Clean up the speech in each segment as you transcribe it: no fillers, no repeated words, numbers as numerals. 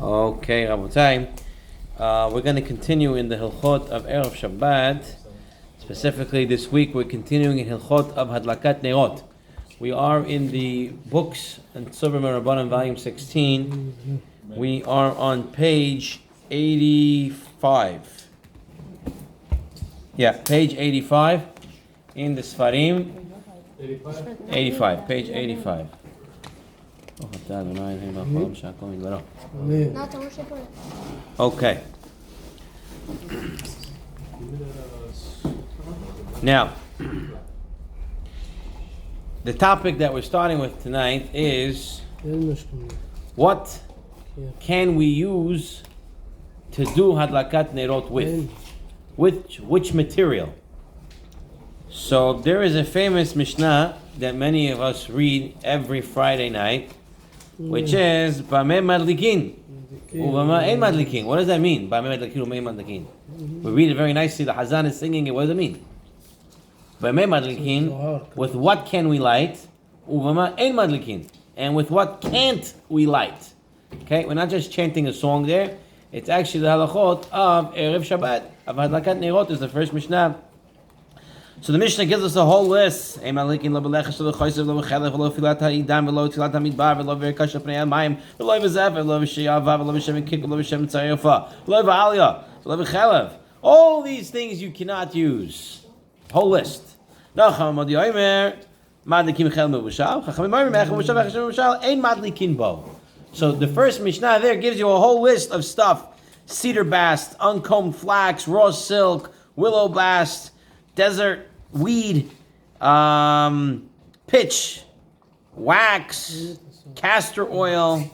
Okay, Rabotai. We're going to continue in the Hilchot of Erev Shabbat. Specifically, this week we're continuing in Hilchot of Hadlakat Neirot. We are in the books in Tzurba Rabbanan, volume 16. We are on page 85. Yeah, page 85 in the Sfarim. 85, page 85. Okay. Now, the topic that we're starting with tonight is what can we use to do Hadlakat Neirot with? Which material? So there is a famous Mishnah that many of us read every Friday night, which is Bameh Madlikin. Uvama Ein Madlikin. What does that mean? Bameh Madlikin, Uvama Ein Madlikin. We read it very nicely. The Hazan is singing it. What does it mean? Bameh Madlikin. With what can we light? Uvama Ein Madlikin. And with what can't we light? Okay, we're not just chanting a song there. It's actually the halachot of Erev Shabbat. Of Hadlakat Neirot is the first Mishnah. So the Mishnah gives us a whole list. Ein Madlikin lo beleches lo chaysev lo chelef lo filat ha'idam lo tilat ha'midbar lo v'erkash pnei hamayim lo v'zev lo v'sheyava lo v'shem kik lo v'shem tzayofa lo v'aliyah lo v'chelev. All these things you cannot use. Whole list. Nacham Madi Omer Madlikin chel mevushav chachamim omer mechel mevushav mechel mevushav ein Madlikin bo. So the first Mishnah there gives you a whole list of stuff: cedar bast, uncombed flax, raw silk, willow bast, desert weed, pitch, wax, castor oil,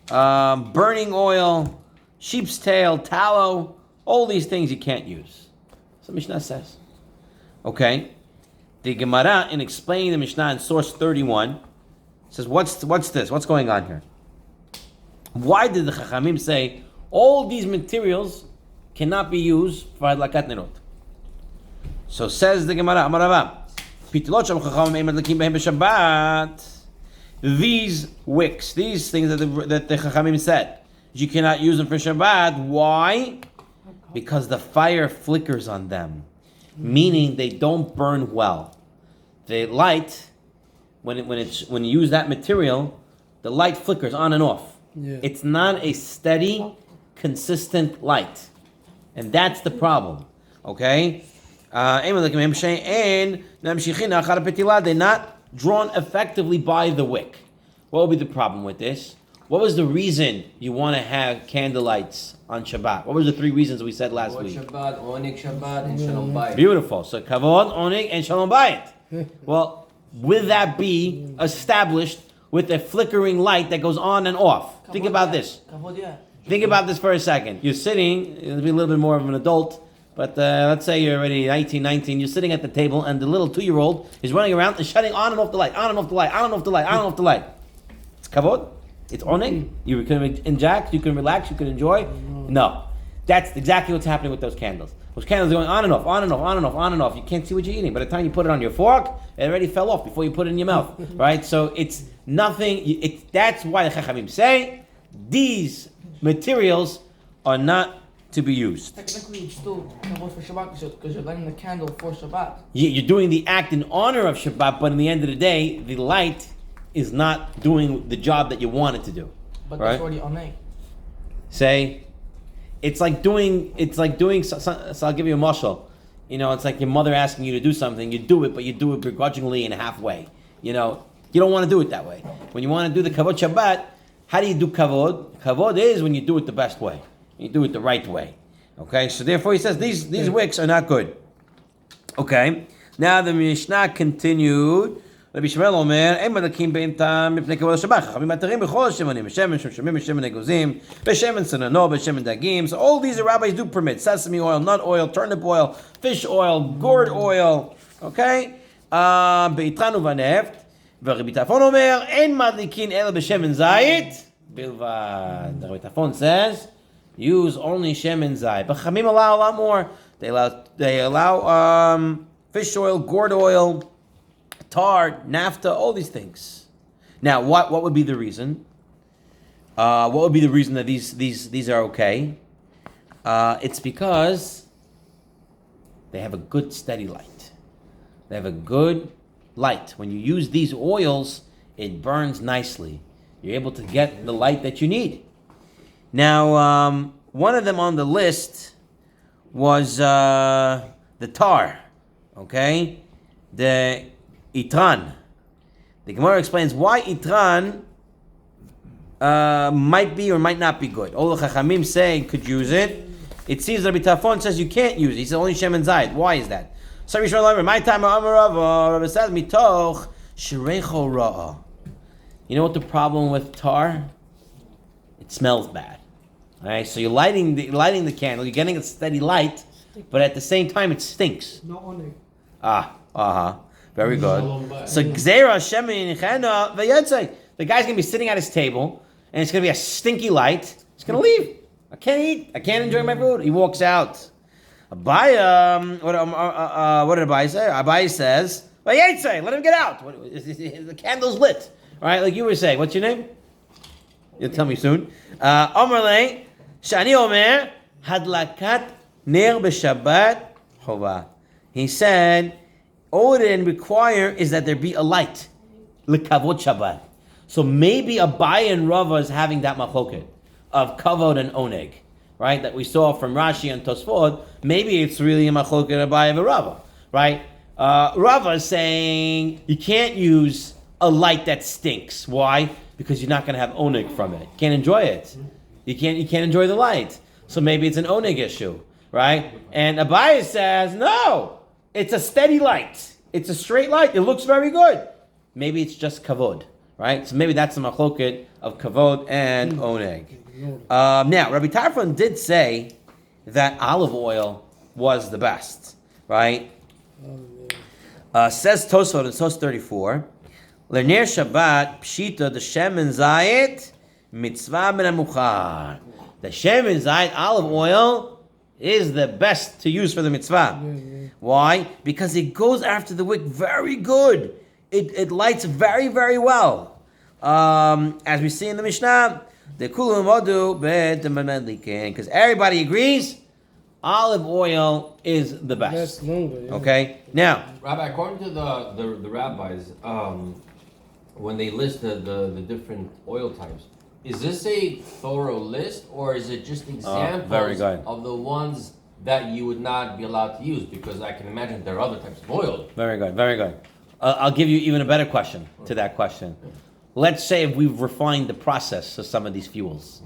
burning oil, sheep's tail, tallow, all these things you can't use. So Mishnah says. Okay. The Gemara, in explaining the Mishnah in source 31, says, what's this? What's going on here? Why did the Chachamim say all these materials cannot be used for Hadlakat Neirot? So says the Gemara, these wicks, these things that the Chachamim said, you cannot use them for Shabbat. Why? Because the fire flickers on them, meaning they don't burn well. The light, when you use that material, the light flickers on and off. Yeah. It's not a steady, consistent light, and that's the problem. Okay. They're not drawn effectively by the wick. What would be the problem with this? What was the reason you want to have candlelights on Shabbat? What were the three reasons we said last week? Shabbat, Onik Shabbat, and Shalom Bayit. Beautiful. So Kavod, Onik, and Shalom Bayit. Well, will that be established with a flickering light that goes on and off? Think about this. Think about this for a second. You're sitting, you'll be a little bit more of an adult, but let's say you're already 18, 19, you're sitting at the table and the little 2-year-old is running around and shutting on and off the light, on and off the light, on and off the light, on and off the light. It's kavod. It's onig. You can inject, you can relax, you can enjoy. No. That's exactly what's happening with those candles. Those candles are going on and off, on and off, on and off, on and off. You can't see what you're eating. By the time you put it on your fork, it already fell off before you put it in your mouth. Right? So it's nothing. That's why the Chachamim say these materials are not to be used. Technically, it's still kavod for Shabbat because you're lighting the candle for Shabbat. You're doing the act in honor of Shabbat, but in the end of the day, the light is not doing the job that you want it to do. But right? That's already oneg. Say, it's like doing. So I'll give you a mashal. You know, it's like your mother asking you to do something. You do it, but you do it begrudgingly and halfway. You know, you don't want to do it that way. When you want to do the kavod Shabbat, how do you do kavod? Kavod is when you do it the best way. You do it the right way. Okay, so therefore he says these wicks are not good. Okay, now the Mishnah continued. רבי שמואל אומר, אין מדליקים בעינתם מפני כבוד השבת, חכמים מתירים בכל השמנים, בשמן שמשמים, בשמן אגוזים, בשמן סננו, בשמן דגים. So all these the rabbis do permit: sesame oil, nut oil, turnip oil, fish oil, gourd oil. Okay? ביתרן ובנפט. ורבי טרפון אומר, אין מדליקין אלא בשמן זית בלבד. רבי טרפון says, use only shemen zayit. But Chachamim allow a lot more. They allow fish oil, gourd oil, tar, naphtha, all these things. Now, what would be the reason? What would be the reason that these are okay? It's because they have a good steady light. They have a good light. When you use these oils, it burns nicely. You're able to get the light that you need. Now, one of them on the list was the tar, okay? The itran. The Gemara explains why itran might be or might not be good. All the Chachamim say could use it. It seems that Rabbi Tafon says you can't use it. He says only Shem and Zayit. Why is that? So my time Rabbi says mitoch shirecho ra'a. You know what the problem with tar? It smells bad. All right, so you're lighting the candle. You're getting a steady light, but at the same time it stinks. Very good. So gzeira shemin chena v'yotzei. The guy's gonna be sitting at his table, and it's gonna be a stinky light. He's gonna leave. I can't eat. I can't enjoy my food. He walks out. Abai, what did Abai say? Abai says, v'yotzei. Let him get out. The candle's lit. All right, like you were saying. What's your name? You'll tell me soon. Omerle, shani omer hadlakat ner b'Shabbat chova. He said, all it didn't require is that there be a light, l'kavod Shabbat. So maybe Abai and Rava is having that machloket of kavod and oneg, right? That we saw from Rashi and Tosfot. Maybe it's really a machloket Abai and Rava, right? Rava is saying you can't use a light that stinks. Why? Because you're not going to have oneg from it. You can't enjoy it. You can't enjoy the light. So maybe it's an oneg issue, right? And Abai says no. It's a steady light. It's a straight light. It looks very good. Maybe it's just kavod, right? So maybe that's the machloket of kavod and oneg. Now, Rabbi Tarfon did say that olive oil was the best, right? Says Tosfot in Sos 34, L'ner Shabbat pshita the shemen zayit mitzvah min hamuchar. The shemen zayit olive oil is the best to use for the mitzvah. Why? Because it goes after the wick very good. It lights very, very well. As we see in the Mishnah, the kulam modu because everybody agrees olive oil is the best. Okay? Now, Rabbi, according to the rabbis, when they list the different oil types, is this a thorough list, or is it just examples of the ones that you would not be allowed to use? Because I can imagine there are other types of oil. Very good, very good. I'll give you even a better question to that question. Let's say if we've refined the process of some of these fuels,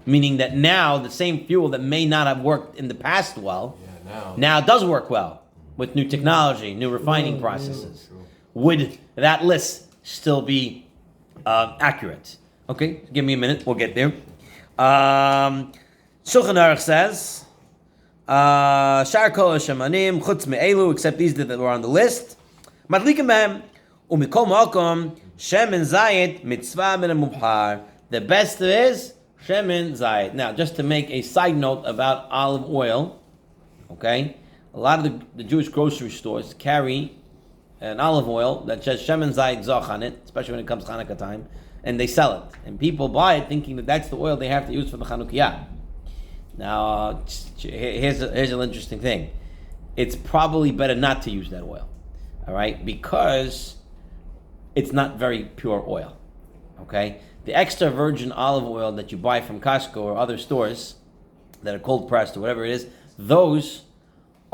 meaning that now the same fuel that may not have worked in the past well, now does work well with new technology, new refining processes. Would that list still be accurate? Okay, give me a minute. We'll get there. Shulchan Aruch says, Shar kol shemanim chutz me'elu, except these that were on the list. Madlikim behem umikol malkom shemen zayit mitzvah min hamubhar. The best is shemen zayit. Now, just to make a side note about olive oil, okay, a lot of the Jewish grocery stores carry an olive oil that says shemen zayit zoch on it, especially when it comes Hanukkah time, and they sell it. And people buy it thinking that that's the oil they have to use for the Chanukiah. Now, here's an interesting thing. It's probably better not to use that oil, all right? Because it's not very pure oil, okay? The extra virgin olive oil that you buy from Costco or other stores that are cold pressed or whatever it is, those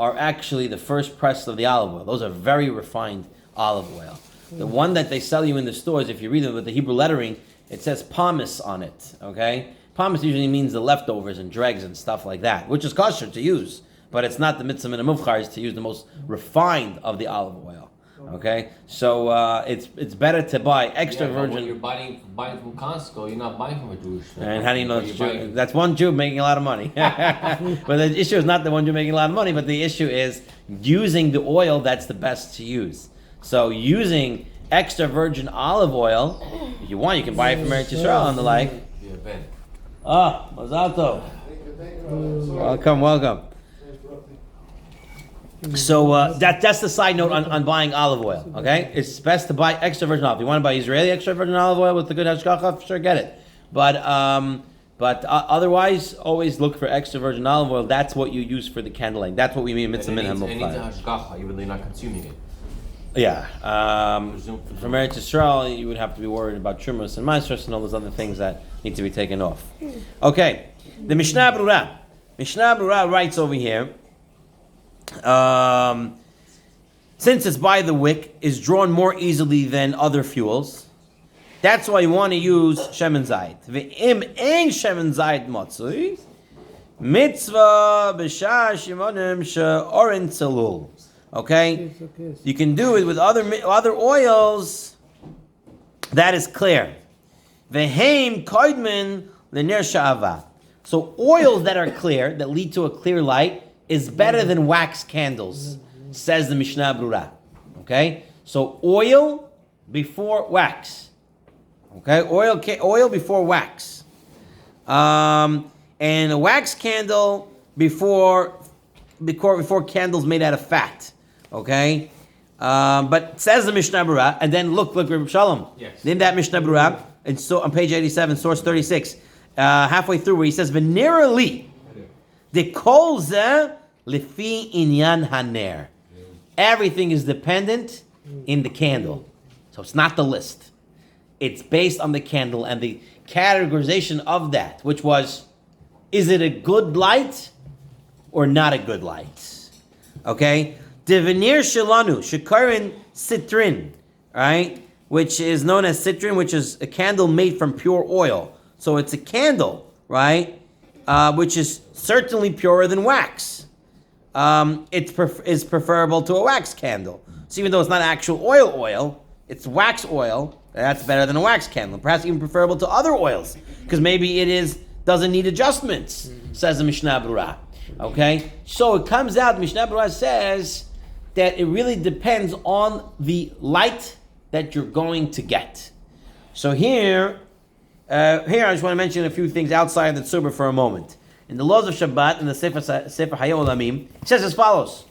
are actually the first press of the olive oil. Those are very refined olive oil. The one that they sell you in the stores, if you read it with the Hebrew lettering, it says pomace on it, okay? Pomace usually means the leftovers and dregs and stuff like that, which is kosher to use, but it's not the mitzvah min hamuvchar, is to use the most refined of the olive oil, okay? So it's better to buy extra virgin. When you're buying from Costco, you're not buying from a Jewish store. And how do you know that's Jew? That's one Jew making a lot of money. But the issue is not the one Jew making a lot of money, but the issue is using the oil that's the best to use. So using extra virgin olive oil, if you want, you can buy it from Eretz Yisrael and the like. Mazal tov. Welcome. So that's the side note on buying olive oil. Okay, it's best to buy extra virgin olive. If you want to buy Israeli extra virgin olive oil with the good hashgacha, sure, get it. But otherwise, always look for extra virgin olive oil. That's what you use for the candlelighting. That's what we mean mitzvah min hamilchai. It needs a hashgacha, even though you're not consuming it. Yeah. From Eretz Yisrael, you would have to be worried about Trumas and Maasros and all those other things that need to be taken off. Okay. The Mishnah Brura. Mishnah Brura writes over here, since it's by the wick, is drawn more easily than other fuels. That's why you want to use shemen zayit. Ve'im ein shemen zayit matzui, mitzvah b'shah shimonim she'orin tzalul. Okay, you can do it with other oils. That is clear. Ve'heim koidmin l'ner sha'ava. So oils that are clear, that lead to a clear light, is better than wax candles, says the Mishnah Brura. Okay, so oil before wax. Okay, oil before wax, and a wax candle before candles made out of fat. Okay, but says the Mishnah Brura, and then look, Reb Shalom. Yes. In that Mishnah Brura, and so on page 87, source 36, halfway through, where he says, "Venerally, the kol zeh lefi inyan haner." Everything is dependent in the candle, so it's not the list. It's based on the candle and the categorization of that, which was, is it a good light or not a good light? Okay? Devenir shelanu, shekarin citrin, right? Which is known as citrin, which is a candle made from pure oil. So it's a candle, right? Which is certainly purer than wax. It is preferable to a wax candle. So even though it's not actual oil, it's wax oil. That's better than a wax candle. Perhaps even preferable to other oils, because maybe it doesn't need adjustments, says the Mishnah Brura. Okay? So it comes out, Mishnah Brura says that it really depends on the light that you're going to get. So here I just want to mention a few things outside the Tzurba for a moment. In the laws of Shabbat, in the Sefer Hayei Olamim, it says as follows.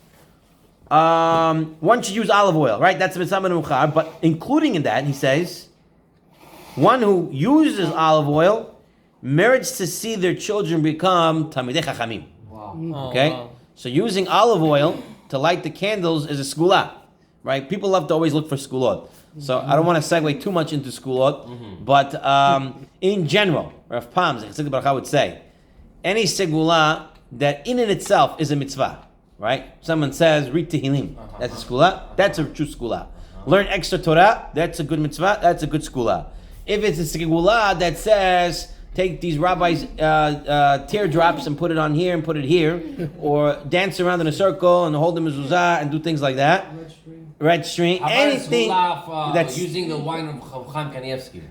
One should use olive oil, right? That's mitzvah menuchar, but including in that, he says, one who uses olive oil merits to see their children become Talmidei Chachamim. Wow. Okay? Wow. So using olive oil to light the candles is a skula, right? People love to always look for skulot. So I don't want to segue too much into skulot, but in general, Rav Pam, Zechzik Baruch would say, any segula that in and itself is a mitzvah, right? Someone says, read Tehillim, that's a skula, that's a true skula. Learn extra Torah, that's a good mitzvah, that's a good skula. If it's a segula that says, take these rabbis' teardrops and put it on here and put it here, or dance around in a circle and hold the mezuzah and do things like that, red string, anything that's using the wine of Chaim Kanievsky.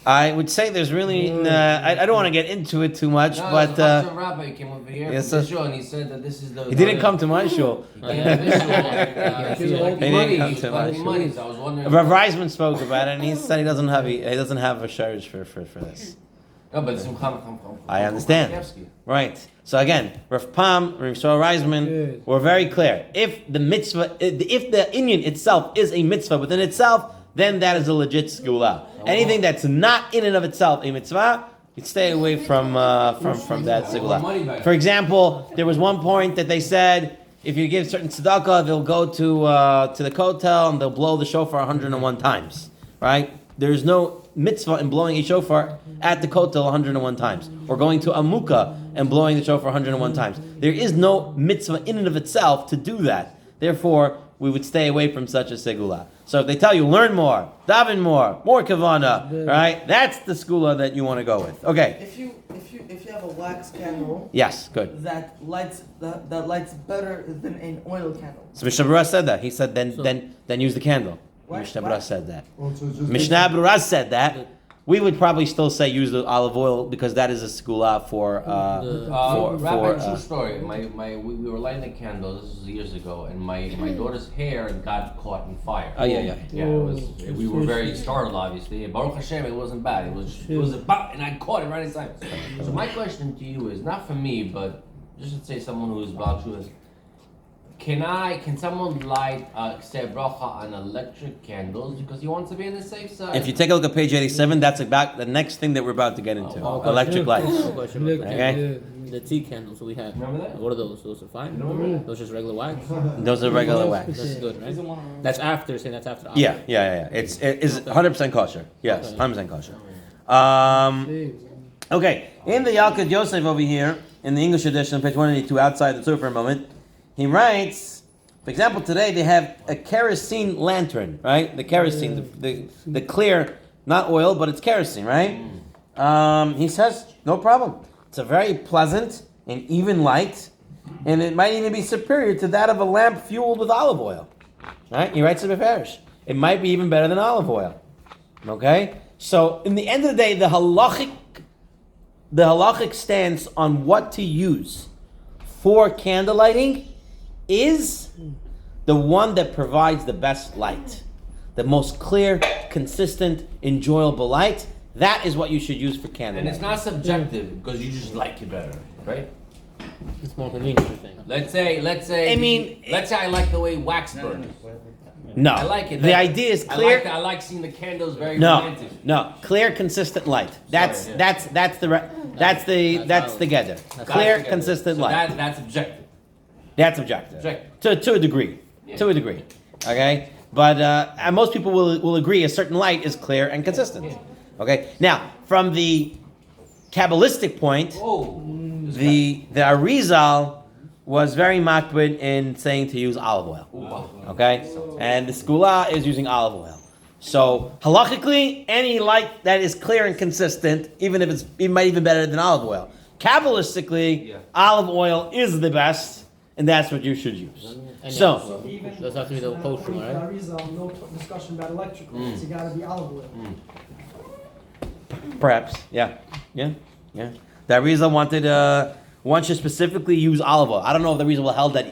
I would say there's really, I don't want to get into it too much, but some rabbi came over here yes, from the show and he said that this is the. he didn't come to my show. He didn't come to my show. money, so I was wondering. Rav Reisman spoke about it, and he said he doesn't have a shirish for this. No, but it's I understand. Right. So again, Rav Pam, Rav Reisman were very clear. If the mitzvah, if the inyan itself is a mitzvah within itself, then that is a legit skula. Anything that's not in and of itself a mitzvah, you stay away from that segula. For example, there was one point that they said if you give certain tzedakah, they'll go to the kotel and they'll blow the shofar 101 times. Right? There's no mitzvah in blowing a shofar at the kotel 101 times, or going to a mukah and blowing the shofar 101 times. There is no mitzvah in and of itself to do that. Therefore, we would stay away from such a segula. So if they tell you, learn more, daven more kavana, right? That's the skula that you want to go with. Okay. If you have a wax candle, yes, good. that lights better than an oil candle. So Mishnah Brura said that. He said then use the candle. Mishnah Brura said that. Mishnah Brura said that. We would probably still say use the olive oil because that is a skula for Rabbi, true story. We were lighting the candle. This was years ago, and my daughter's hair got caught in fire. Oh yeah. We were very startled, obviously. Baruch Hashem, it wasn't bad. It was about, and I caught it right inside. So my question to you is not for me, but just to say someone who is Baal Shulas. Can someone light Kseh Bracha on electric candles because he wants to be on the safe side? If you take a look at page 87, that's about the next thing that we're about to get into. Electric lights. Okay? The tea candles we have. Remember that? What are those? Those are fine. Those just regular wax. Those are regular wax. That's good, right? That's after saying that's after. Yeah. It is 100% kosher. Yes, 100% kosher. Okay, in the Yalkut Yosef over here, in the English edition, page 182, outside the Tzurba for a moment, he writes, for example, today they have a kerosene lantern, right? The kerosene, the clear, not oil, but it's kerosene, right? He says, no problem. It's a very pleasant and even light, and it might even be superior to that of a lamp fueled with olive oil, right? He writes it beferish. It might be even better than olive oil, okay? So, in the end of the day, the halachic stance on what to use for candlelighting is the one that provides the best light, the most clear, consistent, enjoyable light. That is what you should use for candlelighting. And it's not subjective because you just like it better, right? It's more convenient, I think. Let's say I like the way wax burns. No, I like it. The idea is clear. I like seeing the candles very romantic. No, clear, consistent light. That's the gather. Clear, consistent light. That's objective. That's objective. To a degree. Yeah. To a degree. Okay? But most people will agree a certain light is clear and consistent. Yeah. Okay? Now, from the Kabbalistic point, the Arizal was very makbid in saying to use olive oil. Okay? And the Skula is using olive oil. So, halachically, any light that is clear and consistent, even if it might even better than olive oil. Kabbalistically, olive oil is the best, and that's what you should use. So, those have to be the kosher, right? No discussion about electrical. It's got to be olive oil. Perhaps, yeah. The Arizal wants to specifically use olive oil. I don't know if the Arizal held that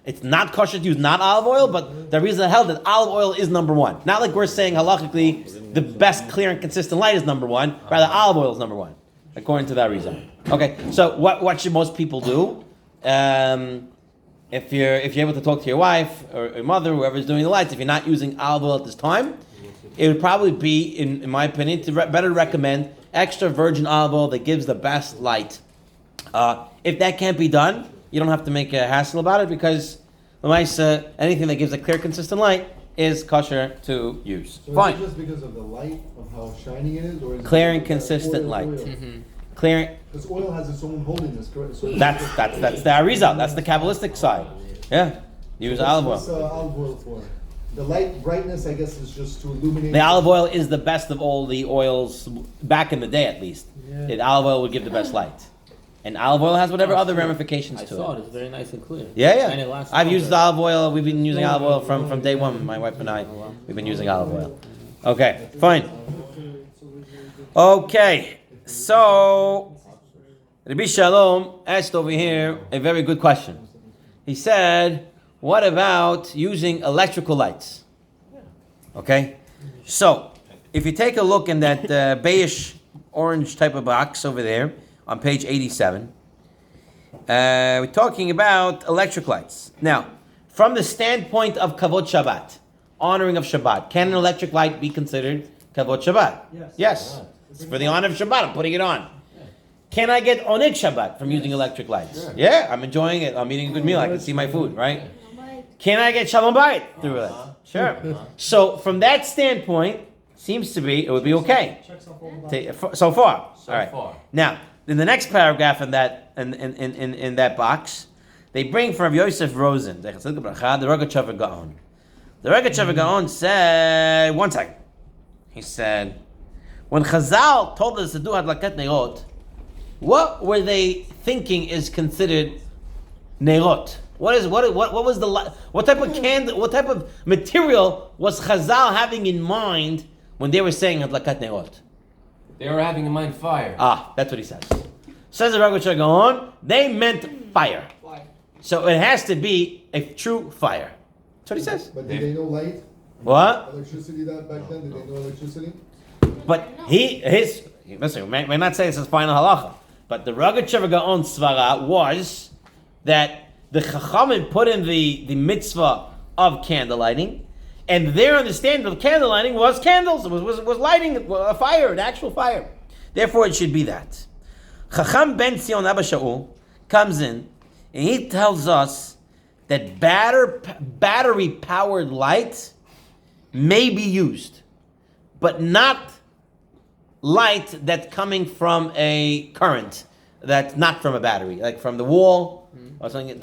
it's not kosher to use not olive oil, but the Arizal held that olive oil is number one. Not like we're saying halachically the best clear and consistent light is number one. Rather, olive oil is number one, according to the Arizal. Okay, so what should most people do? If you're able to talk to your wife or your mother, whoever's doing the lights, if you're not using olive oil at this time, it would probably be, in my opinion, better recommend extra virgin olive oil that gives the best light. If that can't be done, you don't have to make a hassle about it because anything that gives a clear, consistent light is kosher to use. So Fine. Is it just because of the light, of how shiny it is, or is Clear it and consistent light. Mm-hmm. Clear. Because oil has its own holiness, correct? So That's the Arizal. That's the Kabbalistic side. Yeah. Use olive What's oil. olive oil for? The light brightness, I guess, is just to illuminate. The olive oil is the best of all the oils, back in the day at least. The olive oil would give the best light. And olive oil has whatever other ramifications I to saw it. it. It's very nice and clear. Yeah. And it lasts I've longer. used olive oil. We've been using olive oil from day one. My wife and I, we've been using olive oil. Okay, fine. Okay, so Rabbi Shalom asked over here a very good question. He said, what about using electrical lights? Okay, so if you take a look in that beige orange type of box over there on page 87, we're talking about electric lights. Now, from the standpoint of Kavod Shabbat, honoring of Shabbat, can an electric light be considered Kavod Shabbat? Yes. It's for the honor of Shabbat. I'm putting it on. Can I get Oneg Shabbat from using electric lights? Sure. Yeah, I'm enjoying it. I'm eating a good meal. I can see my food, right? Can I get Shalom Bayit through it? Sure. So from that standpoint, seems to be, it would be okay. Checks off all the boxes. So far. So All right. far. Now, in the next paragraph in that box, they bring from Yosef Rosen, the Rogatchover Gaon. The Rogatchover Gaon said, one second. He said, when Chazal told us to do Hadlakat Neirot, what were they thinking is considered Neirot? What type of candle, what type of material was Chazal having in mind when they were saying Hadlakat Neirot? They were having in mind fire. That's what he says. Says the Rogatchover Gaon, they meant fire. So it has to be a true fire. That's what he says. But did they know light? What? Electricity that back then? Did they know electricity? But listen, we may not say this is final halacha, but the Rogatchover Gaon's svara was that the Chachamim put in the mitzvah of candlelighting, and their understanding of candlelighting was candles. It was lighting a fire, an actual fire. Therefore, it should be that. Chacham ben Zion Abba Shaul comes in, and he tells us that battery-powered light may be used, but not light that's coming from a current, that's not from a battery, like from the wall, or something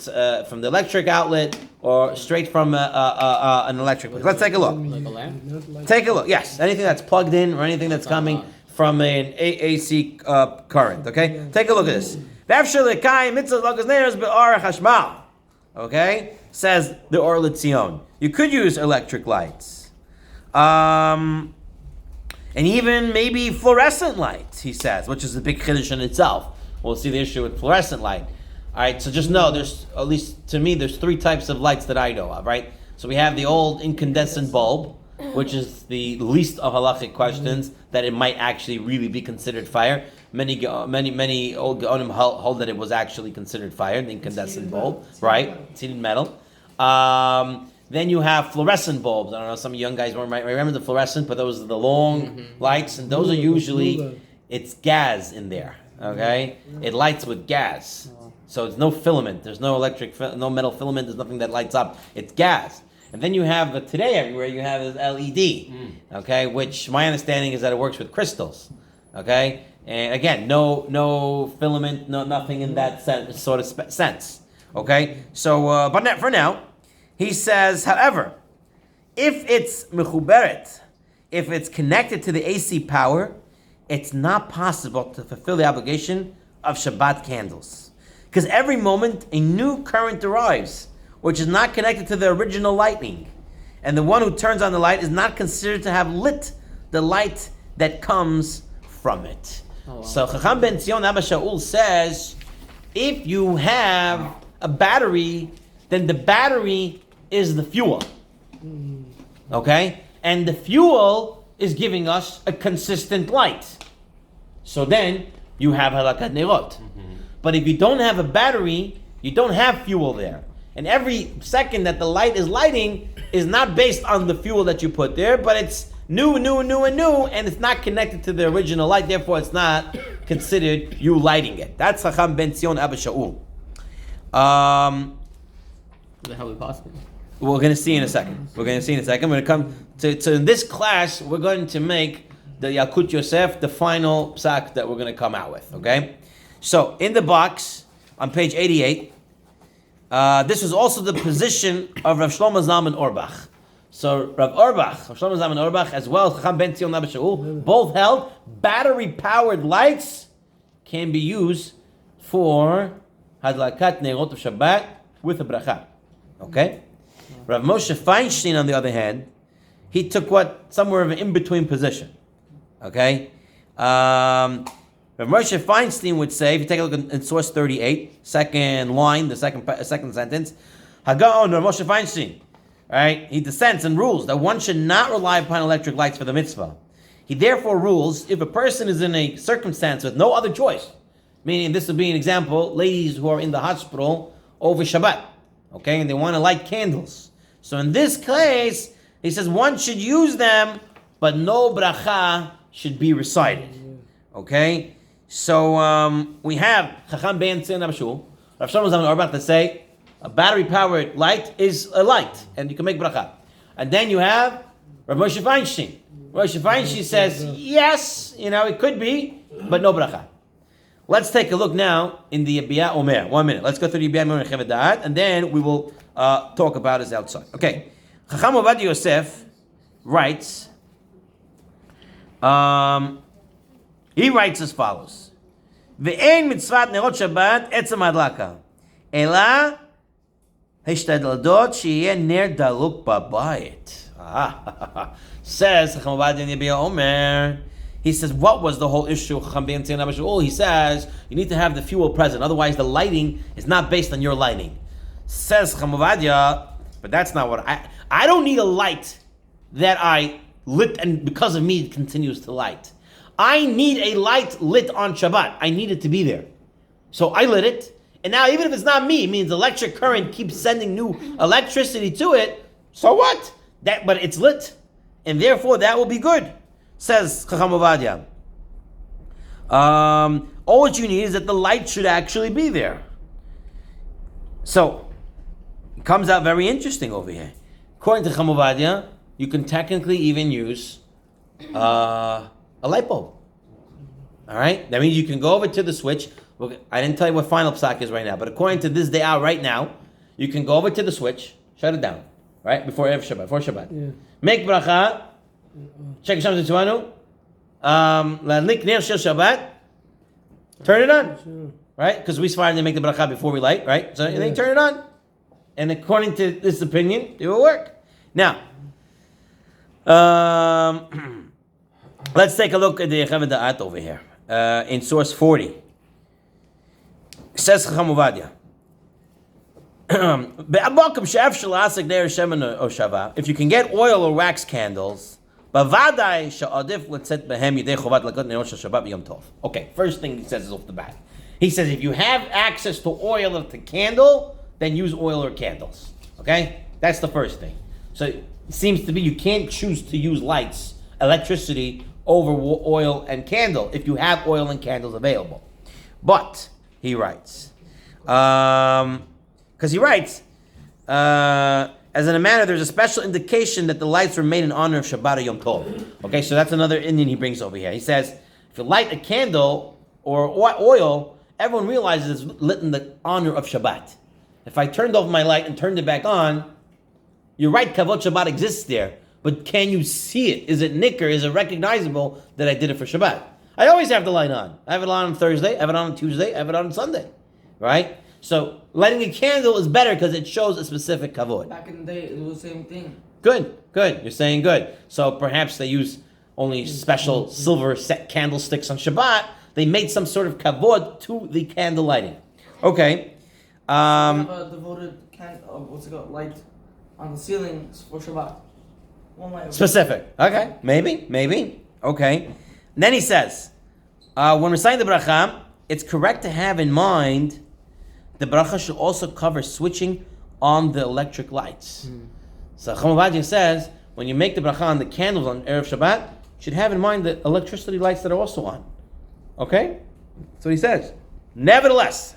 from the electric outlet, or straight from an electric plug. Let's take a look. Like a lamp? Take a look. Yes, anything that's plugged in or anything that's coming from an AC current. Okay, take a look at this. Okay, says the Or L'Tzion. You could use electric lights, and even maybe fluorescent lights. He says, which is a big chiddush in itself. We'll see the issue with fluorescent light. All right, so just know there's, at least to me, there's three types of lights that I know of. Right, so we have the old incandescent bulb, which is the least of halachic questions that it might actually really be considered fire. Many old Gaonim hold that it was actually considered fire, the incandescent bulb, right? It's heated metal. Then you have fluorescent bulbs. I don't know, some young guys might remember the fluorescent, but those are the long lights, and those are usually, it's gas in there, okay? It lights with gas. So it's no filament. There's no no metal filament. There's nothing that lights up. It's gas. And then you have, today everywhere you have is LED, okay, which my understanding is that it works with crystals, okay? And again, no filament, nothing in that sort of sense, okay? So, but for now, he says, however, if it's mechuberet, if it's connected to the AC power, it's not possible to fulfill the obligation of Shabbat candles. Because every moment, a new current arrives, which is not connected to the original lighting. And the one who turns on the light is not considered to have lit the light that comes from it. Oh, wow. So Chacham ben Zion Abba Shaul says, if you have a battery, then the battery is the fuel. Okay? And the fuel is giving us a consistent light. So then, you have halakat nerot. But if you don't have a battery, you don't have fuel there. And every second that the light is lighting is not based on the fuel that you put there, but it's new, and it's not connected to the original light, therefore it's not considered you lighting it. That's Chacham ben Zion Abba Shaul. How is it possible? We're going to see in a second. We're going to come to in this class, we're going to make the Yalkut Yosef the final psak that we're going to come out with, okay? So, in the box, on page 88, this was also the position of Rav Shlomo Zalman Auerbach. So Rav Shlomo Zalman Auerbach, as well as Chacham ben Zion Abba Shaul, both held battery-powered lights can be used for hadlakat neirot of Shabbat with a bracha. Okay? Rav Moshe Feinstein, on the other hand, he took somewhere of an in-between position. Okay? Rav Moshe Feinstein would say, if you take a look in source 38, second line, the second sentence, Hagaon Rav Moshe Feinstein, right? He dissents and rules that one should not rely upon electric lights for the mitzvah. He therefore rules, if a person is in a circumstance with no other choice, meaning this would be an example, ladies who are in the hospital over Shabbat, okay, and they want to light candles. So in this case, he says one should use them, but no bracha should be recited, okay? So we have Chacham ben Zion Abba Shaul, Rav Shlomo Zalman Auerbach that say a battery-powered light is a light, and you can make bracha. And then you have Rav Moshe Feinstein. Rav Moshe Feinstein says yes, it could be, but no bracha. Let's take a look now in the Yabia Omer. 1 minute. Let's go through the Yabia Omer Chevedat, and then we will talk about it outside. Okay. Chacham Ovadia Yosef writes. He writes as follows: Ve'ein mitzvat nerot Shabbat etzem adlaka, ela hishtadladot sheyeh ner daluk babayit. Says Chacham Ovadia in Yabia Omer. He says, what was the whole issue of Chacham ben Zion Abba Shaul? He says, you need to have the fuel present, otherwise the lighting is not based on your lighting. Says Chacham Ovadia, but that's not what I don't need a light that I lit and because of me it continues to light. I need a light lit on Shabbat. I need it to be there. So I lit it, and now even if it's not me, it means electric current keeps sending new electricity to it, so what? But it's lit, and therefore that will be good, says Chacham Ovadia. All what you need is that the light should actually be there. So, it comes out very interesting over here. According to Chacham Ovadia, you can technically even use a light bulb. All right? That means you can go over to the switch. I didn't tell you what final psak is right now, but according to this day out right now, you can go over to the switch, shut it down, right? Before Shabbat, Yeah. Make bracha, check Shem Tzivanu, Ladlik Ner Shel Shabbat, turn it on, right? Because we swear to make the bracha before we light, right? So and then turn it on. And according to this opinion, it will work. Now, let's take a look at the Yechav Da'at over here in source 40. Says Chacham Ovadia, if you can get oil or wax candles, okay, first thing he says is off the bat. He says if you have access to oil or to candle, then use oil or candles. Okay? That's the first thing. So it seems to be you can't choose to use lights, electricity, over oil and candle if you have oil and candles available. But, he writes, because he writes, as in a manner, there's a special indication that the lights were made in honor of Shabbat or Yom Tov. Okay, so that's another Indian he brings over here. He says, if you light a candle or oil, everyone realizes it's lit in the honor of Shabbat. If I turned off my light and turned it back on, you're right, Kavod Shabbat exists there, but can you see it? Is it nicker? Is it recognizable that I did it for Shabbat? I always have the light on. I have it on Thursday, I have it on Tuesday, I have it on Sunday, right? So lighting a candle is better because it shows a specific kavod. Back in the day, it was the same thing. Good. You're saying good. So perhaps they use only special silver set candlesticks on Shabbat. They made some sort of kavod to the candle lighting. Okay. We have a devoted light on the ceiling for Shabbat. One light. Specific. Okay. Maybe. Okay. And then he says, when reciting the bracha, it's correct to have in mind the bracha should also cover switching on the electric lights. So Chacham Ovadia says, when you make the bracha on the candles on Erev Shabbat, you should have in mind the electricity lights that are also on. Okay? That's what he says. Nevertheless,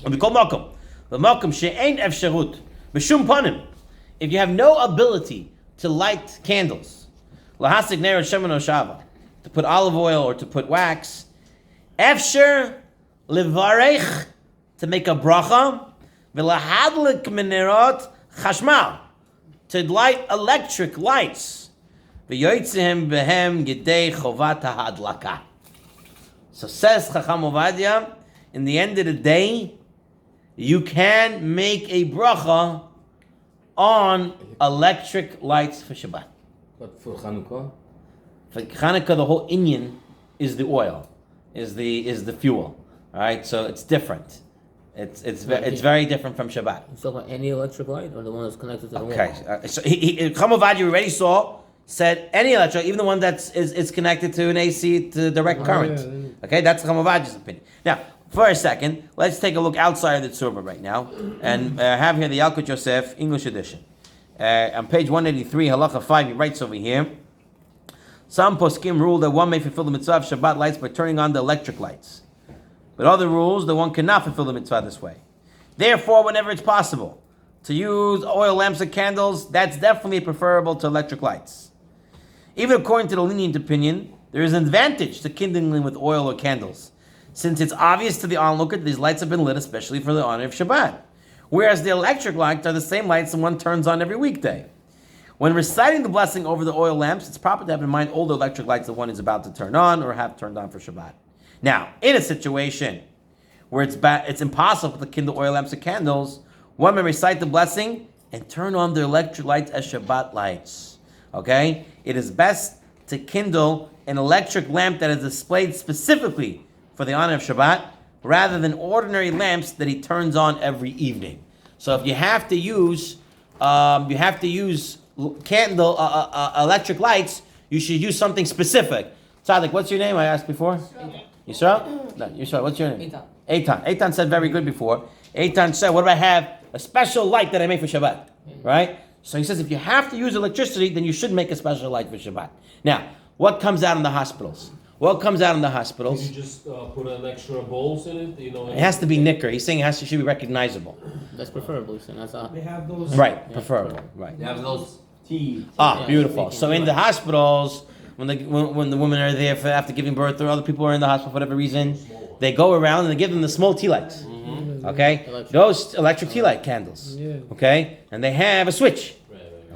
we call Malkum. The Malkum she'ein efsherut b'shum panim. If you have no ability to light candles, lahasik ner shemen o shava, to put olive oil or to put wax, efsher levarech, to make a bracha, v'lahadlik menerot chashmal, to light electric lights, v'yoytzim behem gidei chovat ha'adlaka. So says Chacham Ovadia, in the end of the day, you can make a bracha on electric lights for Shabbat. But for Chanukah? For Chanukah, the whole inyan is the oil, is the fuel. All right, so it's different. It's very different from Shabbat. You talking about any electric light or the one that's connected to the wall? Okay, so Chacham Ovadia we already said any electric, even the one that's is connected to an AC to direct current. Yeah. Okay, that's Chacham Ovadia's opinion. Now, for a second, let's take a look outside of the Tzurba right now, and have here the Yalkut Yosef English edition. On page 183, Halacha 5, he writes over here, some poskim rule that one may fulfill the mitzvah of Shabbat lights by turning on the electric lights. But other rules that one cannot fulfill the mitzvah this way. Therefore, whenever it's possible to use oil lamps and candles, that's definitely preferable to electric lights. Even according to the lenient opinion, there is an advantage to kindling with oil or candles, since it's obvious to the onlooker that these lights have been lit especially for the honor of Shabbat. Whereas the electric lights are the same lights that one turns on every weekday. When reciting the blessing over the oil lamps, it's proper to have in mind all the electric lights that one is about to turn on or have turned on for Shabbat. Now, in a situation where it's impossible to kindle oil lamps and candles, one may recite the blessing and turn on the electric lights as Shabbat lights. Okay? It is best to kindle an electric lamp that is displayed specifically for the honor of Shabbat, rather than ordinary lamps that he turns on every evening. So if you have to use electric lights, you should use something specific. Tzaddik, what's your name? I asked before. Yisrael? No, Yisrael, what's your name? Eitan. Eitan. Eitan said very good before. Eitan said, what if I have a special light that I make for Shabbat? Right? So he says, if you have to use electricity, then you should make a special light for Shabbat. Now, what comes out in the hospitals? What comes out in the hospitals? Can you just put an extra bolts in it? It has to be nicker. He's saying it should be recognizable. That's preferable. So that's They have those. Right, preferable. Right. They have those teeth. Ah, beautiful. So in the hospitals, when the women are there after giving birth, or other people are in the hospital for whatever reason, they go around and they give them the small tea lights. Okay, those electric tea light candles. Okay, and they have a switch.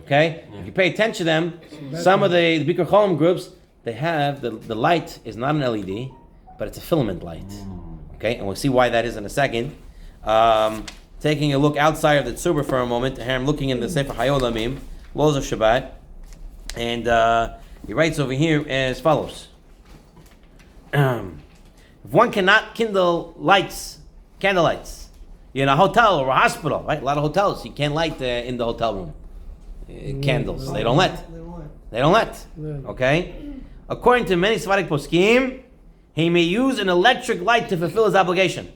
Okay, if you pay attention to them, some of the Bikur Cholim groups, they have the light is not an LED, but it's a filament light. Okay, and we'll see why that is in a second. Taking a look outside of the Tzurba for a moment, here I'm looking in the Sefer Hayolamim, laws of Shabbat, and he writes over here as follows: if one cannot kindle candlelights, you're in a hotel or a hospital, right? A lot of hotels you can't light in the hotel room. Candles, they don't let. They don't let. Okay? According to many Sephardic poskim, he may use an electric light to fulfill his obligation.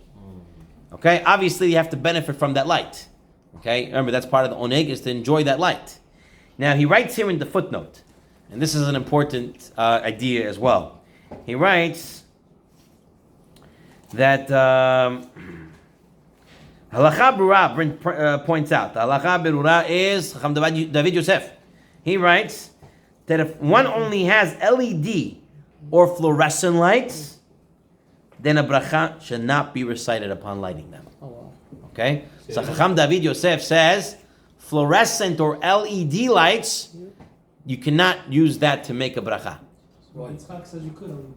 Okay? Obviously, you have to benefit from that light. Okay? Remember, that's part of the oneg, is to enjoy that light. Now, he writes here in the footnote, and this is an important idea as well. He writes that Halacha Berura points out, the Halacha Berura is Chacham David Yosef. He writes that if one only has LED or fluorescent lights, then a bracha should not be recited upon lighting them. Okay? So Chacham David Yosef says fluorescent or LED lights, you cannot use that to make a bracha. Yitzchak says you could.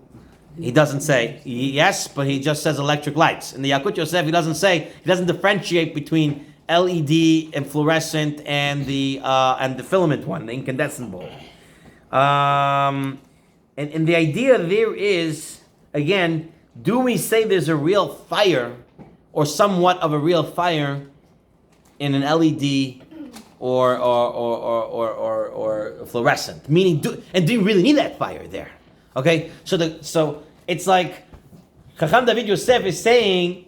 He doesn't say yes, but he just says electric lights. In the Yakut Yosef, he doesn't differentiate between LED and fluorescent and the filament one, the incandescent bulb. And the idea there is, again, do we say there's a real fire or somewhat of a real fire in an LED or fluorescent? Meaning, do you really need that fire there? Okay, so it's like Chacham David Yosef is saying,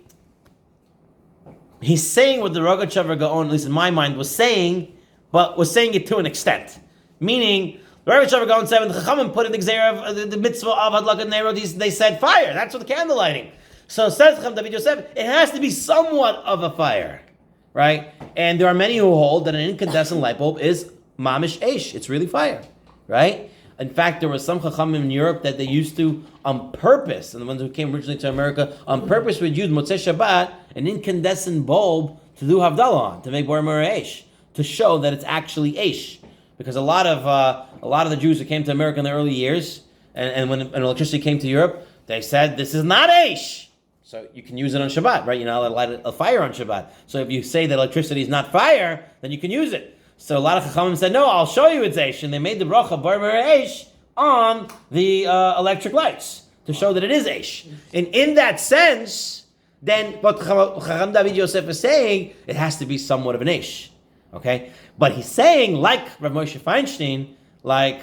he's saying what the Rogatchover Gaon, at least in my mind, was saying, but was saying it to an extent. Meaning, the Rogatchover Gaon said, when the Chachamim put in the Gzeira of the mitzvah of Hadlakat Nerot, they said fire. That's what the candlelighting. So says Chacham David Yosef, it has to be somewhat of a fire, right? And there are many who hold that an incandescent light bulb is mamish eish. It's really fire, right? In fact, there were some Chachamim in Europe that they used to, on purpose, and the ones who came originally to America, on purpose would use Motzei Shabbat, an incandescent bulb to do Havdalah on, to make Bar Mora Eish, to show that it's actually Eish. Because a lot of the Jews who came to America in the early years, and when electricity came to Europe, they said, this is not Eish. So you can use it on Shabbat, right? You're not allowed to light a fire on Shabbat. So if you say that electricity is not fire, then you can use it. So a lot of Chachamim said, no, I'll show you it's Eish. And they made the bracha Bar Mora Eish on the electric lights to show that it is Eish. And in that sense, then what Chacham David Yosef is saying, it has to be somewhat of an Eish. Okay? But he's saying, like Rav Moshe Feinstein, like,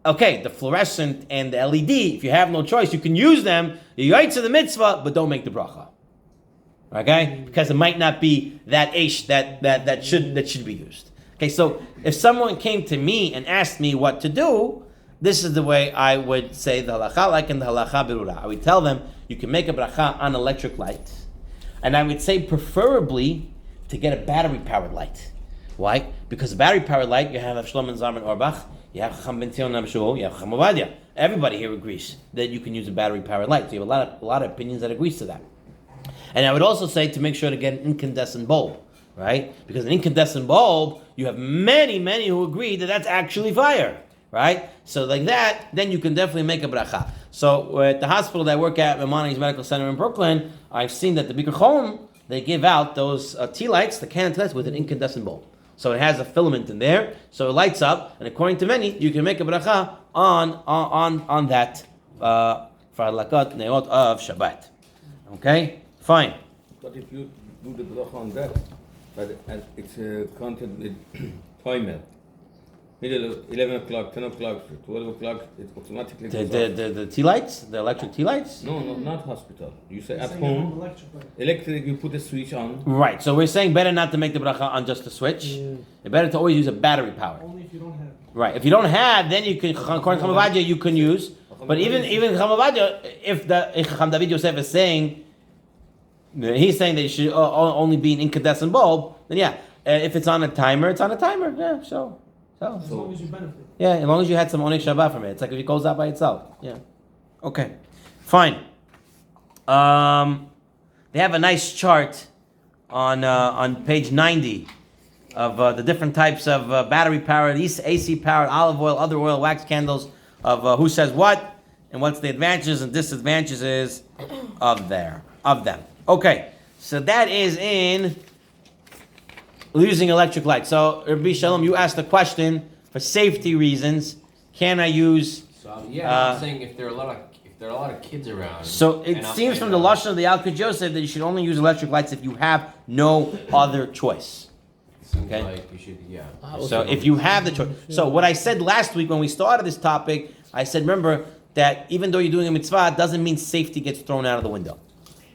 okay, the fluorescent and the LED, if you have no choice, you can use them, you yaitz the mitzvah, but don't make the bracha. Okay? Because it might not be that Eish that should be used. Okay, so if someone came to me and asked me what to do, this is the way I would say the halacha, like in the halacha berura. I would tell them, you can make a bracha on electric light, and I would say preferably to get a battery-powered light. Why? Because a battery-powered light, you have Avshalom and Zalman Auerbach, you have Chacham Ben Zion Nabshu, you have Chacham Ovadia. Everybody here agrees that you can use a battery-powered light. So you have a lot of opinions that agrees to that. And I would also say to make sure to get an incandescent bulb, right? Because an incandescent bulb, you have many who agree that that's actually fire, right? So like that, then you can definitely make a bracha. So at the hospital that I work at, Maimonides Medical Center in Brooklyn, I've seen that the Bikur Cholim, they give out those tea lights, the candle lights, with an incandescent bulb. So it has a filament in there, so it lights up, and according to many, you can make a bracha on that for Hadlakat Neot of Shabbat. Okay? Fine. But if you do the bracha on that, and it's a content with timer, middle 11 o'clock, 10 o'clock, 12 o'clock, it automatically goes off. The tea lights, the electric tea lights. No, not hospital. You say at Saying home, electric light. electric, you put a switch on. Right. So we're saying better not to make the bracha on just the switch. It's better to always use a battery power. Only if you don't have. Right. If you don't have, then you can, according to Chacham you can use. But even Chacham if the Chacham David Yosef is saying, he's saying that it should only be an incandescent bulb, then yeah. If it's on a timer, it's on a timer. Yeah, so. As long as you benefit. Yeah, as long as you had some Oneg Shabbat from it. It's like if it goes out by itself. Yeah. Okay. Fine. They have a nice chart on page 90 of the different types of battery powered, AC powered, olive oil, other oil, wax candles, of who says what and what's the advantages and disadvantages of them. Okay. So that is in using electric light. So, Rabbi Shalom, you asked the question for safety reasons. Can I use? So I'm saying if there are a lot of kids around. So it seems from the lashon of the Alkut Yosef that you should only use electric lights if you have no other choice. Okay. Like you should, yeah. So if you have the choice. So what I said last week when we started this topic, I said remember that even though you're doing a mitzvah, it doesn't mean safety gets thrown out of the window.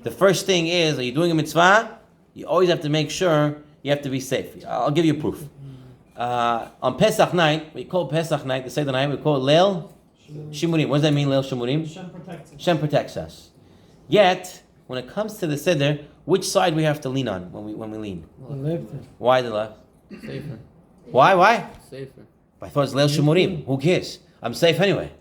The first thing is, are you doing a mitzvah? You always have to make sure you have to be safe. I'll give you proof. On Pesach night, we call Pesach night, the Seder night, we call it Leil Shimurim. What does that mean, Leil Shimurim? Shem protects us. Shem protects us. Yet, when it comes to the Seder, which side we have to lean on when we lean? The left. Why the left? Safer. Why? Safer. I thought it's Leil Shimurim. Who cares? I'm safe anyway.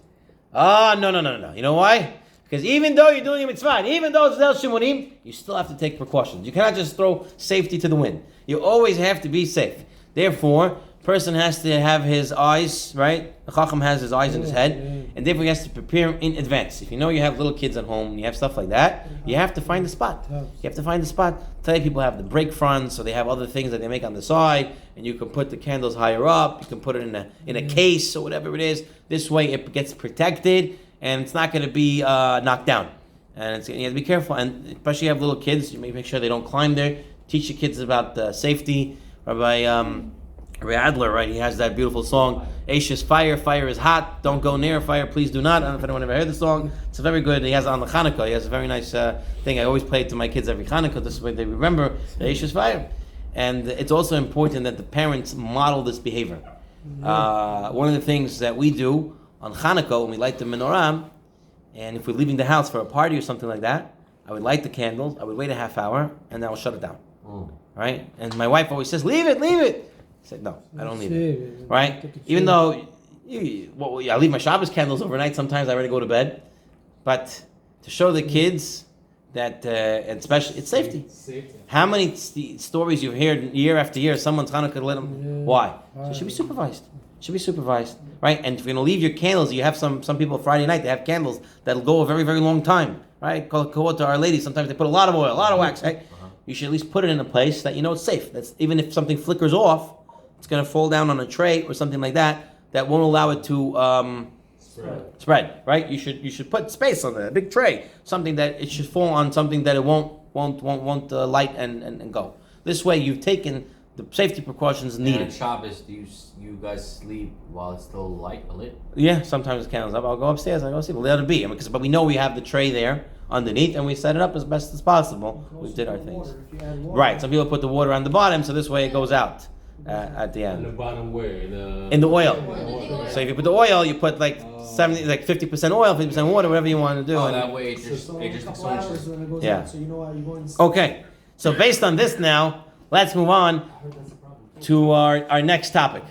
No. You know why? Because even though you're doing a mitzvah, even though it's Leil Shimurim, you still have to take precautions. You cannot just throw safety to the wind. You always have to be safe. Therefore, person has to have his eyes, right? The Chacham has his eyes in his head, and therefore he has to prepare in advance. If you know you have little kids at home, you have stuff like that, you have to find a spot. You have to find a spot. Today people have the break fronts, so they have other things that they make on the side, and you can put the candles higher up, you can put it in a case or whatever it is. This way it gets protected, and it's not going to be knocked down. And you have to be careful, and especially you have little kids, you make sure they don't climb there. Teach your kids about safety. Rabbi Adler, right? He has that beautiful song, Aish is fire is hot, don't go near fire, please do not. I don't know if anyone ever heard the song. It's a very good, he has it on the Hanukkah, he has a very nice thing. I always play it to my kids every Hanukkah, this way they remember the Aish is fire. And it's also important that the parents model this behavior. One of the things that we do on Hanukkah, when we light the menorah, and if we're leaving the house for a party or something like that, I would light the candles, I would wait a half hour, and then I will shut it down. Right? And my wife always says, leave it. I said, no, I don't leave it. Right? Even though I leave my Shabbos candles overnight, sometimes I already go to bed. But to show the kids that, and especially, it's safety. How many stories you've heard year after year, someone's Hanukkah lit them? Why? So it should be supervised. Right? And if you're going to leave your candles, you have some people Friday night, they have candles that'll go a very, very long time. Right? Call to Our Lady, sometimes they put a lot of oil, a lot of wax, right? You should at least put it in a place that you know it's safe. That's even if something flickers off, it's going to fall down on a tray or something like that. That won't allow it to spread. Right? You should put space on a big tray, something that it should fall on, something that it won't light and go. This way, you've taken the safety precautions needed. And on Shabbos, do you guys sleep while it's still lit? Yeah, sometimes the candles up. I'll go upstairs. I go sleep. Well, let it be. But we know we have the tray there underneath, and we set it up as best as possible. We did our things. Right. Some people put the water on the bottom, so this way it goes out at the end. In the bottom where? In the oil. So if you put the oil, you put like 50% oil, 50% water, whatever you want to do. That way it just extinguishes. Yeah. Okay. So based on this now, let's move on to our next topic.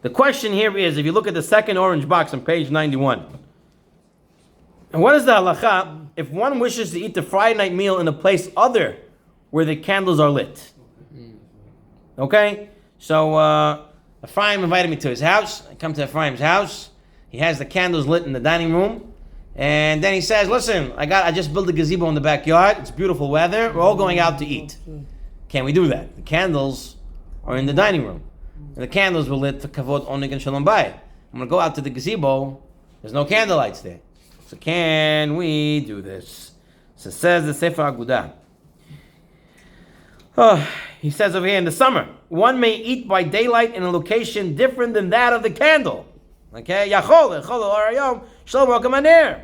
The question here is, if you look at the second orange box on page 91, and what is the halacha if one wishes to eat the Friday night meal in a place other where the candles are lit? Okay? So, Ephraim invited me to his house. I come to Ephraim's house. He has the candles lit in the dining room. And then he says, listen, I just built a gazebo in the backyard. It's beautiful weather. We're all going out to eat. Can we do that? The candles are in the dining room. And the candles were lit for kavod, oneg, and shalom bayit. I'm going to go out to the gazebo. There's no candlelights there. So can we do this? So says the Sefer Agudah. He says over here, in the summer, one may eat by daylight in a location different than that of the candle. Okay? Yachol, echol arayom, shlomo kamaner.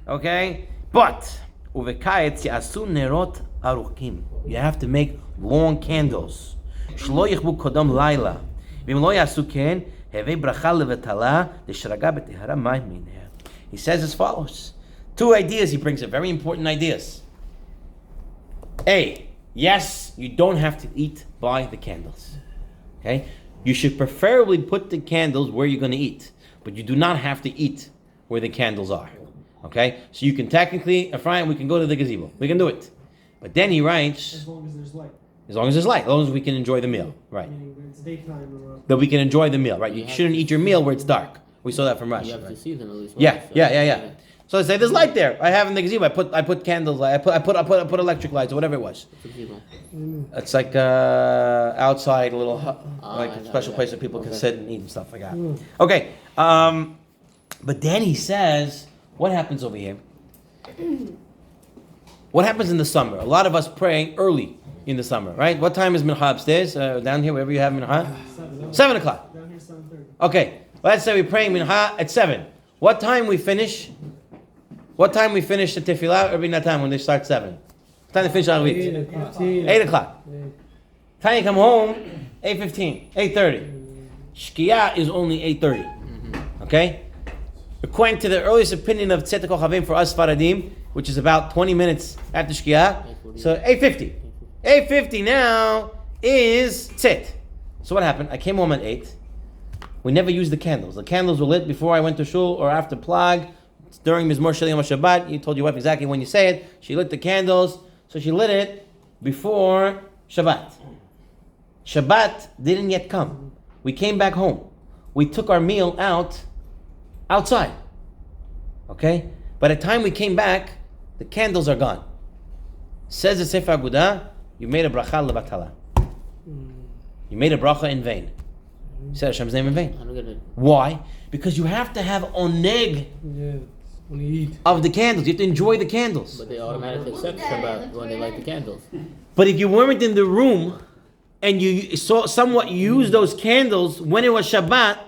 Okay? But, uvekayetz yasu nerot aruchim. You have to make long candles. Shlo yichbu kodam laila. Vim lo yasu ken, hevei bracha levetala, deshraga betehara mayim mineh. He says as follows. Two ideas he brings up, very important ideas. A, yes, you don't have to eat by the candles. Okay? You should preferably put the candles where you're going to eat, but you do not have to eat where the candles are. Okay? So you can technically, Ephraim, we can go to the gazebo. We can do it. But then he writes, As long as there's light. as long as there's light, as long as we can enjoy the meal. Right. Meaning when it's daytime or That we can enjoy the meal. Right. You shouldn't eat your meal where it's dark. We saw that from You Rashi. have to Right? see them at least. Yeah, once, yeah. So I say there's light there. I have in the gazebo. I put candles. I put electric lights or whatever it was. Gazebo. It's like outside a little like I a got special it. place where people can Okay. sit and eat and stuff like that. Okay, but then he says, what happens over here? What happens in the summer? A lot of us pray early in the summer, right? What time is mincha upstairs? Down here, wherever you have mincha? 7 o'clock. down here 7:30. Okay, let's say we pray mincha at 7. What time we finish? What time we finish the tefillah every time when they start 7? What time they finish Arvit? 8 o'clock. Time you come home, 8:15, 8:30. Shkia is only 8:30. Okay? According to the earliest opinion of Tzet Kochavim for us Faradim, which is about 20 minutes after Shkia, so 8:50. 8:50 now is Tzet. So what happened? I came home at 8. We never used the candles. The candles were lit before I went to shul or after plag. During Mizmor Shel Yom HaShabbat, you told your wife exactly when you say it. She lit the candles, so she lit it before Shabbat. Shabbat didn't yet come. We came back home. We took our meal outside. Okay? By the time we came back, the candles are gone. Says the Sefer Agudah, you made a bracha levatala. You made a bracha in vain. You said Hashem's name in vain. I don't get it. Why? Because you have to have oneg of the candles. You have to enjoy the candles. But they automatically accept Shabbat when they light the candles. But if you weren't in the room and you saw somewhat use those candles when it was Shabbat,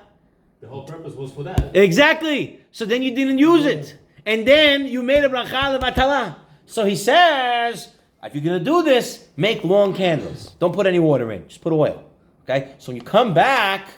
The whole purpose was for that. exactly. So then you didn't use it. And then you made a bracha levatala. So he says, if you're going to do this, make long candles. Don't put any water in. Just put oil. Okay? So when you come back,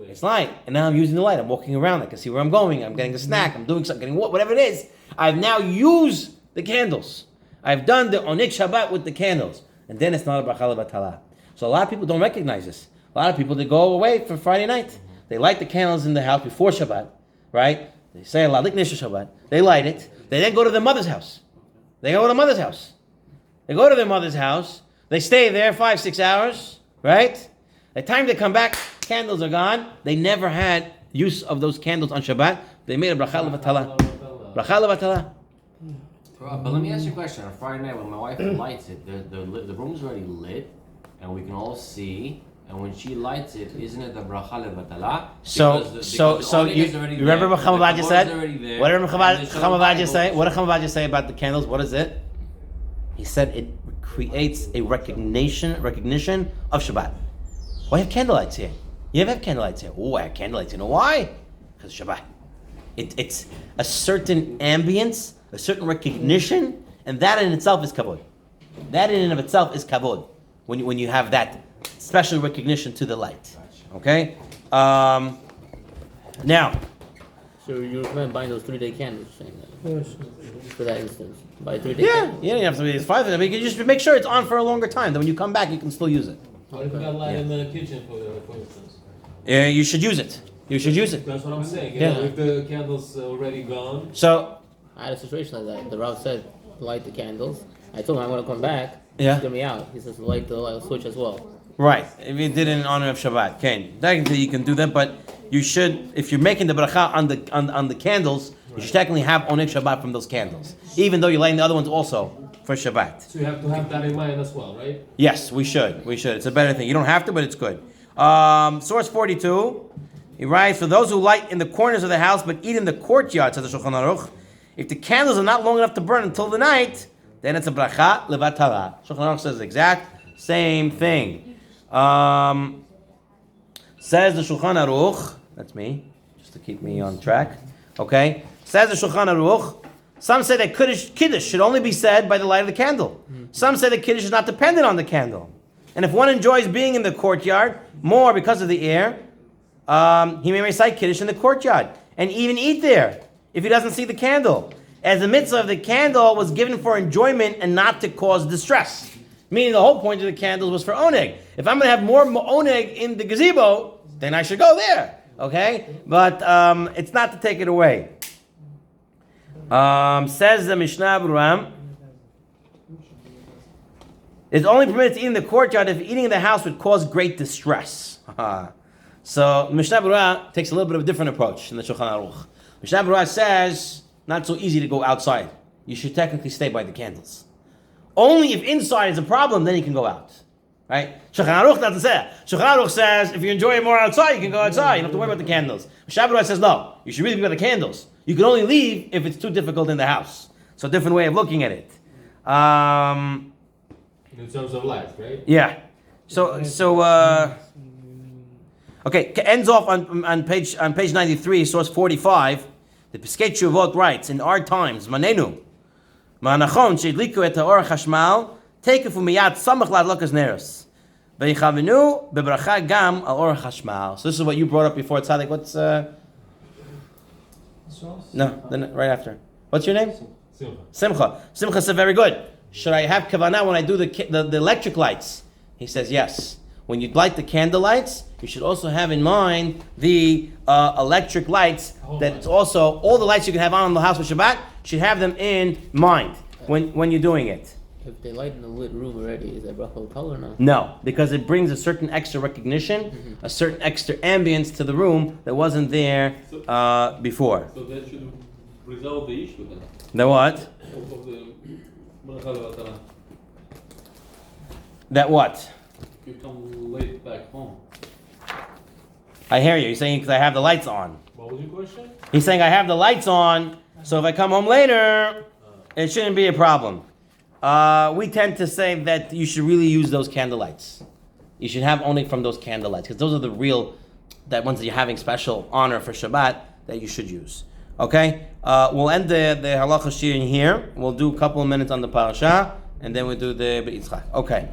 it's light. And now I'm using the light. I'm walking around. I can see where I'm going. I'm getting a snack. I'm doing something. Whatever it is. I've now used the candles. I've done the Onik Shabbat with the candles. And then it's not a bracha levatala. So a lot of people don't recognize this. A lot of people, they go away for Friday night. They light the candles in the house before Shabbat. Right? They say a lot, like Nisha Shabbat. They light it. They then go to their mother's house. They go to their mother's house. They go to their mother's house. They stay there 5-6 hours. Right? The time they come back, candles are gone. They never had use of those candles on Shabbat. They made a bracha levatala. Bracha levatala. But let me ask you a question. On Friday night, when my wife lights it, the room's already lit, and we can all see. And when she lights it, isn't it the bracha levatala? So you remember what Chamavadia said? What did Chamavadia say? What did Chamavadia say about the candles? What is it? He said it creates a recognition of Shabbat. Why have candlelights here? You never have candlelights here. Oh, I have candlelights. You know why? Because Shabbat. It's a certain ambience, a certain recognition, and that in itself is kavod. That in and of itself is kavod. When you have that special recognition to the light. Okay? Now. So you recommend buying those 3-day candles, saying that? For that instance. Buy 3-day Yeah, candles. you don't have to be as 5 of them. You can just make sure it's on for a longer time. Then when you come back, you can still use it. What if we got light in the kitchen, for instance? Yeah, you should use it. You should use it. That's what I'm saying. Yeah. If the candle's already gone, So, I had a situation like that. The Rav said, light the candles. I told him I'm going to come back. Yeah. He's get me out. He says, light the light switch as well. right, if you did it in honor of Shabbat, okay, technically you can do that, but you should, if you're making the bracha on the candles, you should technically have onik Shabbat from those candles, even though you're lighting the other ones also for Shabbat. so you have to have that in mind as well, right? Yes, we should. It's a better thing. You don't have to, but it's good. Source 42, he writes, for those who light in the corners of the house but eat in the courtyard, says the Shulchan Aruch, if the candles are not long enough to burn until the night, then it's a bracha levatala. Shulchan Aruch says exact. Same thing. Says the Shulchan Aruch, that's me, just to keep me on track. Okay? Says the Shulchan Aruch, some say that Kiddush should only be said by the light of the candle. Some say that Kiddush is not dependent on the candle. And if one enjoys being in the courtyard more because of the air, he may recite Kiddush in the courtyard and even eat there if he doesn't see the candle. As the mitzvah of the candle was given for enjoyment and not to cause distress. Meaning the whole point of the candles was for oneg. If I'm going to have more oneg in the gazebo, then I should go there. Okay? But it's not to take it away. Says the Mishnah Berurah, it's only permitted to eat in the courtyard if eating in the house would cause great distress. So Mishnah Berurah takes a little bit of a different approach in the Shulchan Aruch. Mishnah Berurah says, not so easy to go outside. You should technically stay by the candles. Only if inside is a problem, then you can go out. Right? Shulchan Aruch doesn't say that. Shulchan Aruch says, if you enjoy it more outside, you can go outside. You don't have to worry about the candles. Mishnah Berurah says, no, you should really be by the candles. You can only leave if it's too difficult in the house. So a different way of looking at it. In terms of light, right? Yeah. Okay, ends off on page 93, source 45. The Piskei Teshuvot writes, in our times, Manenu, Ma'anachon sheidliku et ha'or chashmal, tekefu miyad samach ladlokas neros. Ve'yichavenu bebracha gam al or chashmal. So this is what you brought up before, Tzadik. What's right after. What's your name? Simcha. Simcha said, very good. Should I have kavanah when I do the electric lights? He says, yes. When you light the candle lights, you should also have in mind the electric lights. That's also, all the lights you can have on in the house for Shabbat, should have them in mind when you're doing it. If they light in the lit room already, is that bracha l'kol or not? No, because it brings a certain extra recognition, a certain extra ambience to the room that wasn't there before. So that should resolve the issue then. The what? Of the bracha l'kol. That what? You come late back home. I hear you. You're saying because I have the lights on. What was your question? He's saying I have the lights on, so if I come home later, it shouldn't be a problem. We tend to say that you should really use those candle lights. You should have only from those candle lights, because those are the real, that ones that you're having special honor for Shabbat that you should use. Okay? We'll end the halacha shir in here. We'll do a couple of minutes on the parasha, and then we'll do the B'Yitzchak. Okay.